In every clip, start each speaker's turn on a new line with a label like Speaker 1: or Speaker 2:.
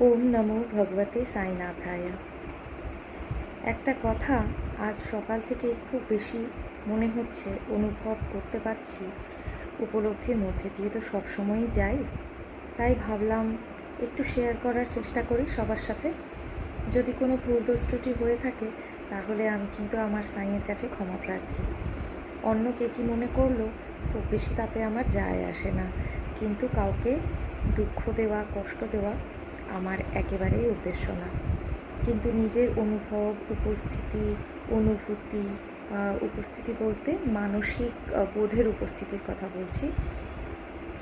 Speaker 1: ওম নমো ভগবতে সাইনাথায়। একটা কথা আজ সকাল থেকে খুব বেশি মনে হচ্ছে, অনুভব করতে পারছি। উপলব্ধির মধ্যে দিয়ে তো সবসময়ই যাই, তাই ভাবলাম একটু শেয়ার করার চেষ্টা করি সবার সাথে। যদি কোনো ভুল দোষ ত্রুটি হয়ে থাকে তাহলে আমি কিন্তু আমার সাইয়ের কাছে ক্ষমা প্রার্থী। অন্য কে কী মনে করলো খুব বেশি তাতে আমার যায় আসে না, কিন্তু কাউকে দুঃখ দেওয়া, কষ্ট দেওয়া আমার একেবারেই উদ্দেশ্য না। কিন্তু নিজের অনুভব, উপস্থিতি বলতে মানসিক বোধের উপস্থিতির কথা বলছি,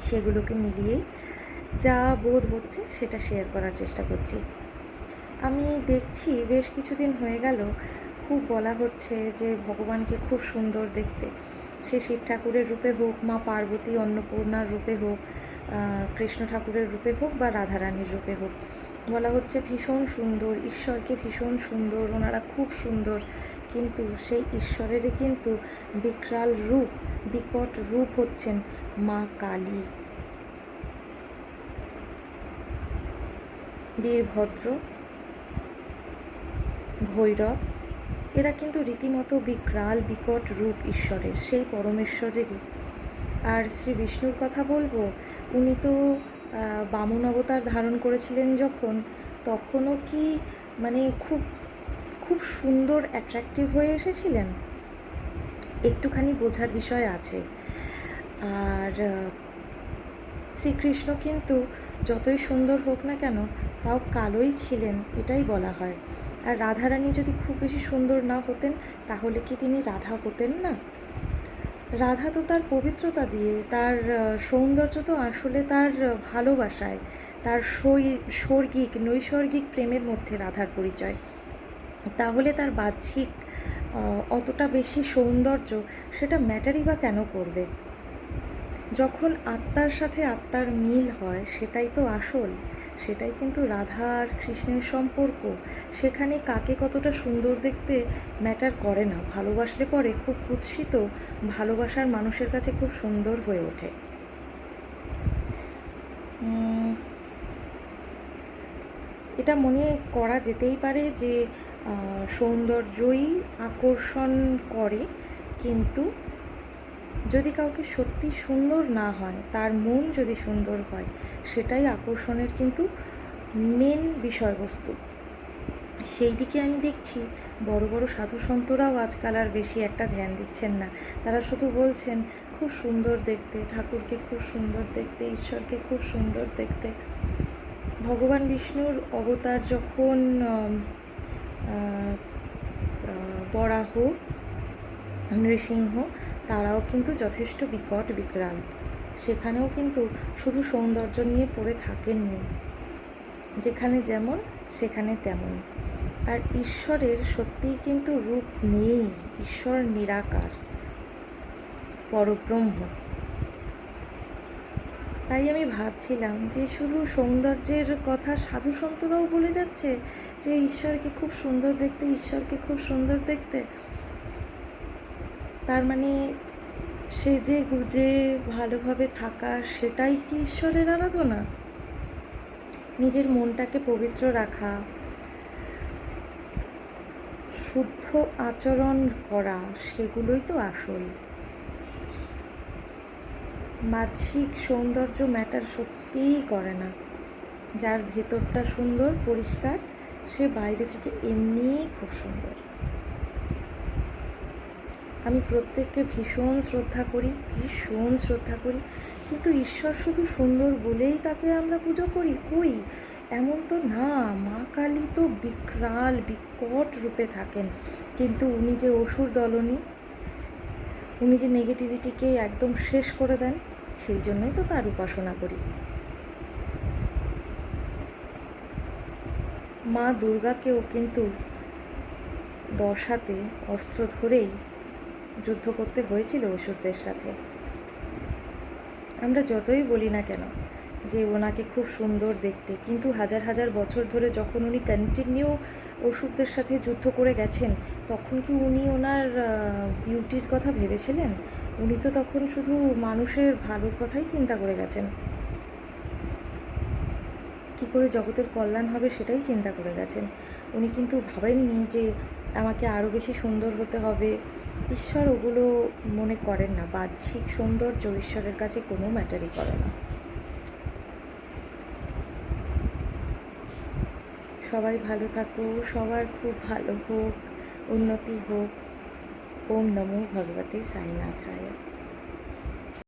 Speaker 1: সেগুলোকে মিলিয়েই যা বোধ হচ্ছে সেটা শেয়ার করার চেষ্টা করছি। আমি দেখছি বেশ কিছুদিন হয়ে গেল খুব বলা হচ্ছে যে ভগবানকে খুব সুন্দর দেখতে, সে শিব ঠাকুরের রূপে হোক, মা পার্বতী অন্নপূর্ণার রূপে হোক, কৃষ্ণ ঠাকুরের রূপে হোক বা রাধারানীর রূপে হোক, বলা হচ্ছে ভীষণ সুন্দর, ঈশ্বরকে ভীষণ সুন্দর, ওনারা খুব সুন্দর। কিন্তু সেই ঈশ্বরেরই কিন্তু বিকরাল রূপ, বিকট রূপ হচ্ছেন মা কালী, বীরভদ্র, ভৈরব। এরা কিন্তু রীতিমতো বিকরাল বিকট রূপ ঈশ্বরের, সেই পরমেশ্বরেরই। আর শ্রী বিষ্ণুর কথা বলবো, উনি তো বামন অবতার ধারণ করেছিলেন যখন, তখনও কি মানে খুব খুব সুন্দর অ্যাট্রাকটিভ হয়ে এসেছিলেন, একটুখানি বোঝার বিষয় আছে। আর শ্রীকৃষ্ণ কিন্তু যতই সুন্দর হোক না কেন তাও কালোই ছিলেন, এটাই বলা হয়। আর রাধারানী যদি খুব বেশি সুন্দর না হতেন তাহলে কি তিনি রাধা হতেন না? রাধা তো তার পবিত্রতা দিয়ে, তার সৌন্দর্য তো আসলে তার ভালোবাসায়, তার নৈসর্গিক প্রেমের মধ্যে রাধার পরিচয়। তাহলে তার বাহ্যিক অতটা বেশি সৌন্দর্য সেটা ম্যাটারই বা কেন করবে? যখন আত্মার সাথে আত্মার মিল হয় সেটাই তো আসল, সেটাই কিন্তু রাধা আর কৃষ্ণের সম্পর্ক। সেখানে কাকে কতটা সুন্দর দেখতে ম্যাটার করে না, ভালোবাসলে পরে খুব কুৎসিত ভালোবাসার মানুষের কাছে খুব সুন্দর হয়ে ওঠে। এটা মনে করা যেতেই পারে যে সৌন্দর্যই আকর্ষণ করে, কিন্তু যদি কাউকে সত্যি সুন্দর না হয়, তার মন যদি সুন্দর হয়, সেটাই আকর্ষণের কিন্তু মেন বিষয়বস্তু। সেই দিকে আমি দেখছি বড় বড় সাধু সন্তরাও আজকাল আর বেশি একটা ধ্যান দিচ্ছেন না। তারা শুধু বলছেন খুব সুন্দর দেখতে, ঠাকুরকে খুব সুন্দর দেখতে, ঈশ্বরকে খুব সুন্দর দেখতে। ভগবান বিষ্ণুর অবতার যখন বরাহ, নৃসিংহ, তারাও কিন্তু যথেষ্ট বিকট বিকরাল। সেখানেও কিন্তু শুধু সৌন্দর্য নিয়ে পড়ে থাকেননি, যেখানে যেমন সেখানে তেমন। আর ঈশ্বরের সত্যিই কিন্তু রূপ নেই, ঈশ্বর নিরাকার, পরব্রহ্ম। তাই আমি ভাবছিলাম যে শুধু সৌন্দর্যের কথা সাধু সন্তরাও বলে যাচ্ছে যে ঈশ্বরকে খুব সুন্দর দেখতে, ঈশ্বরকে খুব সুন্দর দেখতে। তার মানে সেজে গুজে ভালোভাবে থাকা সেটাই কি ঈশ্বরের আরাধনা? নিজের মনটাকে পবিত্র রাখা, শুদ্ধ আচরণ করা, সেগুলোই তো আসল। বাহ্যিক সৌন্দর্য ম্যাটার সত্যিই করে না। যার ভেতরটা সুন্দর পরিষ্কার, সে বাইরে থেকে এমনিই খুব সুন্দর। আমি প্রত্যেককে ভীষণ শ্রদ্ধা করি, কিন্তু ঈশ্বর শুধু সুন্দর বলেই তাকে আমরা পুজো করি? কই, এমন তো না। মা কালী তো বিকরাল বিকট রূপে থাকেন, কিন্তু উনি যে অসুর দলনী, উনি যে নেগেটিভিটিকে একদম শেষ করে দেন, সেই জন্যই তো তার উপাসনা করি। মা দুর্গাকেও কিন্তু 10 হাতে অস্ত্র ধরেই যুদ্ধ করতে হয়েছিল অসুরদের সাথে। আমরা যতই বলি না কেন যে ওনাকে খুব সুন্দর দেখতে, কিন্তু হাজার হাজার বছর ধরে যখন উনি কন্টিনিউ অসুরদের সাথে যুদ্ধ করে গেছেন, তখন কি উনি ওনার বিউটির কথা ভেবেছিলেন? উনি তো তখন শুধু মানুষের ভালোর কথাই চিন্তা করে গেছেন। কী করে জগতের কল্যাণ হবে সেটাই চিন্তা করে গেছেন। উনি কিন্তু ভাবেননি যে আমাকে আরও বেশি সুন্দর হতে হবে। ঈশ্বর ওগুলো মনে করেন না। বাহ্যিক সৌন্দর্য ঈশ্বরের কাছে কোনো ম্যাটারই করে না। সবাই ভালো থাকো, সবার খুব ভালো হোক, উন্নতি হোক। ওম নমো ভগবতে সাইনাথায়।